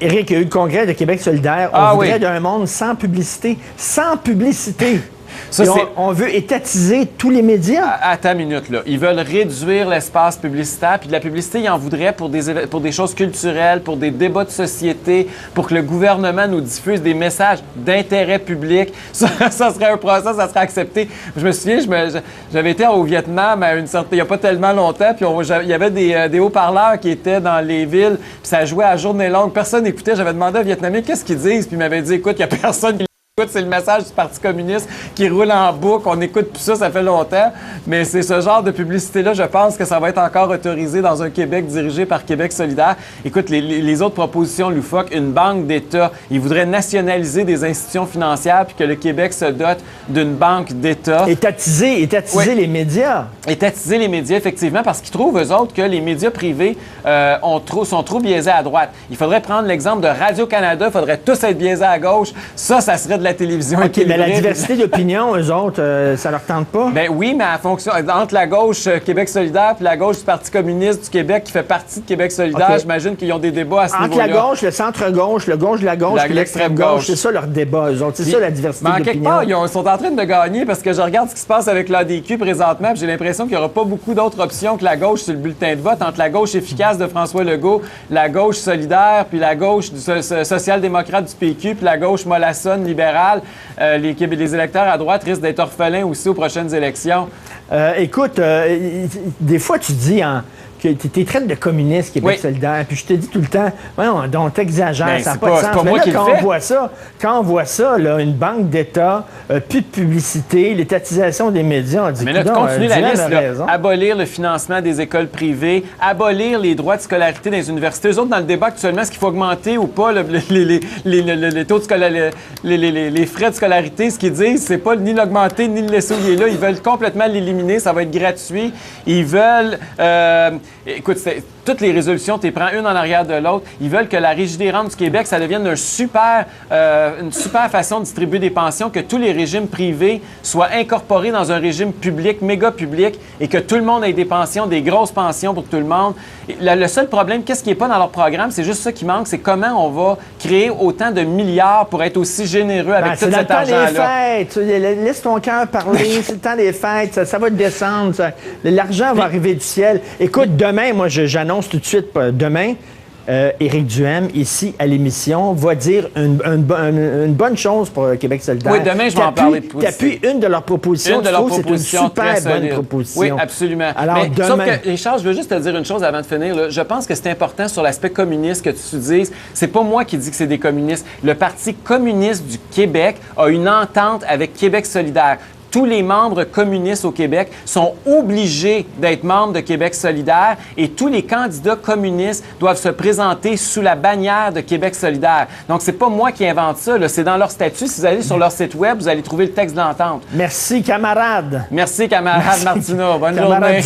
Éric, il y a eu le congrès de Québec solidaire. On voudrait d'un monde sans publicité. Sans publicité! Ça, on veut étatiser tous les médias. Attends une minute, là. Ils veulent réduire l'espace publicitaire. Puis de la publicité, ils en voudraient pour des choses culturelles, pour des débats de société, pour que le gouvernement nous diffuse des messages d'intérêt public. Ça serait un procès, ça serait accepté. Je me souviens, j'avais été au Vietnam il n'y a pas tellement longtemps, puis il y avait des haut-parleurs qui étaient dans les villes, puis ça jouait à journée longue. Personne n'écoutait. J'avais demandé aux Vietnamiens qu'est-ce qu'ils disent, puis ils m'avaient dit, écoute, il n'y a personne qui c'est le message du Parti communiste qui roule en boucle. On écoute tout ça, ça fait longtemps. Mais c'est ce genre de publicité-là, je pense que ça va être encore autorisé dans un Québec dirigé par Québec solidaire. Écoute, les autres propositions loufoques, une banque d'État, ils voudraient nationaliser des institutions financières puis que le Québec se dote d'une banque d'État. Étatiser les médias. Étatiser les médias, effectivement, parce qu'ils trouvent, eux autres, que les médias privés sont trop biaisés à droite. Il faudrait prendre l'exemple de Radio-Canada, il faudrait tous être biaisés à gauche. Ça serait de la télévision. OK, mais la diversité d'opinion, eux autres, ça leur tente pas? Ben oui, mais à fonction entre la gauche Québec solidaire puis la gauche du Parti communiste du Québec qui fait partie de Québec solidaire, j'imagine qu'ils ont des débats à ce niveau-là. Entre la gauche, le centre-gauche, le gauche de la gauche puis l'extrême-gauche, c'est ça leur débat, eux autres. C'est ça la diversité d'opinion. Mais en quelque part, ils sont en train de gagner parce que je regarde ce qui se passe avec l'ADQ présentement puis j'ai l'impression qu'il n'y aura pas beaucoup d'autres options que la gauche sur le bulletin de vote. Entre la gauche efficace de François Legault, la gauche solidaire puis la gauche social-démocrate du PQ puis la gauche mollassonne libérale, les électeurs à droite risquent d'être orphelins aussi aux prochaines élections. Écoute, des fois, tu dis que tu es traité de communiste, Québec solidaire, puis je te dis tout le temps, on t'exagère, ça n'a pas de sens. Mais là, quand on voit ça, là, une banque d'État, plus de publicité, l'étatisation des médias, on dit... Mais là, tu continues la liste, là, abolir le financement des écoles privées, abolir les droits de scolarité dans les universités. Eux autres, dans le débat actuellement, est-ce qu'il faut augmenter ou pas les taux de les frais de scolarité? Ce qu'ils disent, c'est pas ni l'augmenter, ni le laisser où il est là. Ils veulent complètement l'éliminer, ça va être gratuit. Ils veulent... écoute, toutes les résolutions, tu les prends une en arrière de l'autre. Ils veulent que la Régie des rentes du Québec, ça devienne une super façon de distribuer des pensions, que tous les régimes privés soient incorporés dans un régime public, méga public, et que tout le monde ait des pensions, des grosses pensions pour tout le monde. Le seul problème, qu'est-ce qui n'est pas dans leur programme, c'est juste ça qui manque, c'est comment on va créer autant de milliards pour être aussi généreux avec tout cet argent-là. C'est le temps des fêtes. Laisse ton cœur parler. C'est le temps des fêtes. Ça va descendre. L'argent va arriver du ciel. Écoute, demain, moi, j'annonce tout de suite, demain, Éric Duhaime, ici, à l'émission, va dire une bonne chose pour Québec solidaire. Oui, demain, je vais en parler de tout. Tu appuies une de leurs propositions. C'est une super bonne proposition. Oui, absolument. Alors, demain... Sauf que, Richard, je veux juste te dire une chose avant de finir. Là. Je pense que c'est important sur l'aspect communiste que tu dises. C'est pas moi qui dis que c'est des communistes. Le Parti communiste du Québec a une entente avec Québec solidaire. Tous les membres communistes au Québec sont obligés d'être membres de Québec solidaire et tous les candidats communistes doivent se présenter sous la bannière de Québec solidaire. Donc, c'est pas moi qui invente ça, c'est dans leur statut. Si vous allez sur leur site web, vous allez trouver le texte d'entente. Merci, camarade. Merci, camarade Martineau. Bonne journée.